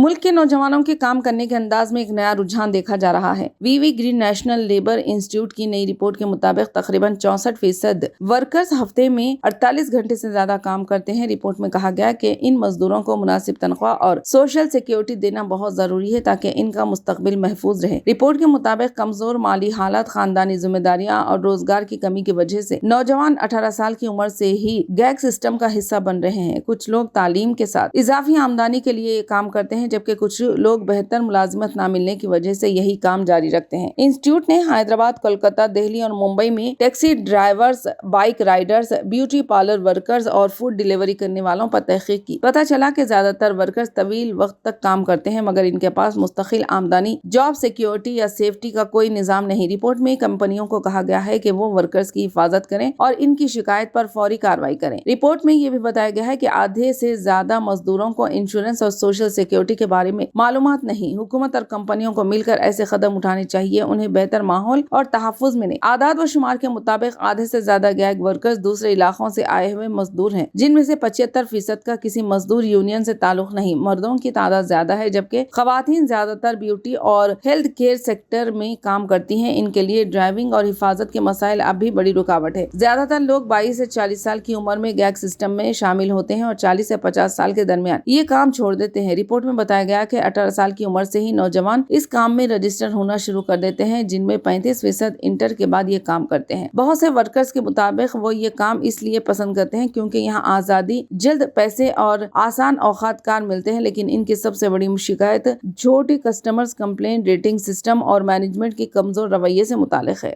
मुल्क के नौजवानों के काम करने के अंदाज में एक नया रुझान देखा जा रहा है। वीवी ग्रीन नेशनल लेबर इंस्टीट्यूट की नई रिपोर्ट के मुताबिक तकरीबन 64% वर्कर्स हफ्ते में 48 घंटे से ज्यादा काम करते हैं। रिपोर्ट में कहा गया कि इन मजदूरों को मुनासिब तनख्वाह और सोशल सिक्योरिटी देना बहुत जरूरी है ताकि इनका मुस्तकबिल महफूज रहे। रिपोर्ट के मुताबिक कमजोर माली हालत, खानदानी जिम्मेदारियां और रोजगार की कमी की वजह से नौजवान 18 साल की उम्र से ही गैग सिस्टम का हिस्सा बन रहे हैं। कुछ लोग तालीम के साथ इजाफी आमदनी के लिए काम करते हैं, जबकि कुछ लोग बेहतर मुलाजिमत न मिलने की वजह से यही काम जारी रखते हैं। इंस्टीट्यूट ने हैदराबाद, कोलकाता, दिल्ली और मुंबई में taxi drivers, bike Riders, beauty parlour workers और फूड डिलीवरी करने वालों पर तहकीक की। पता चला कि ज्यादातर वर्कर्स तवील वक्त तक काम करते हैं, मगर इनके पास मुस्तकिल आमदनी, जॉब सिक्योरिटी या सेफ्टी का कोई निजाम नहीं। रिपोर्ट में कंपनियों को कहा गया है कि वो वर्कर्स की हिफाजत करें और इनकी शिकायत पर फौरी कार्रवाई करें। रिपोर्ट में ये भी बताया गया है कि आधे से ज्यादा मजदूरों को इंश्योरेंस और सोशल सिक्योरिटी के बारे में मालूमात नहीं। हुकूमत और कंपनियों को मिलकर ऐसे कदम उठाने चाहिए, उन्हें बेहतर माहौल और तहफ्फुज मिले। आदाद व शुमार के मुताबिक आधे से ज्यादा गैग वर्कर्स दूसरे इलाकों से आए हुए मजदूर हैं, जिनमें से 75% का किसी मजदूर यूनियन से ताल्लुक नहीं। मर्दों की तादाद ज्यादा है, जबकि खवातीन ज्यादातर ब्यूटी और हेल्थ केयर सेक्टर में काम करती हैं। इनके लिए ड्राइविंग और हिफाजत के मसाइल अब भी बड़ी रुकावट है। ज्यादातर लोग 22 से 40 साल की उम्र में गैग सिस्टम में शामिल होते हैं और 40 से 50 साल के दरमियान ये काम छोड़ देते हैं। रिपोर्ट में बताया गया कि 18 साल की उम्र से ही नौजवान इस काम में रजिस्टर होना शुरू कर देते हैं, जिनमें 35% इंटर के बाद ये काम करते हैं। बहुत से वर्कर्स के मुताबिक वो ये काम इसलिए पसंद करते हैं क्योंकि यहाँ आजादी, जल्द पैसे और आसान औकात कार मिलते हैं। लेकिन इनकी सबसे बड़ी शिकायत छोटी कस्टमर्स कंप्लेंट, रेटिंग सिस्टम और मैनेजमेंट की कमजोर रवैये से मुताल्लिक है।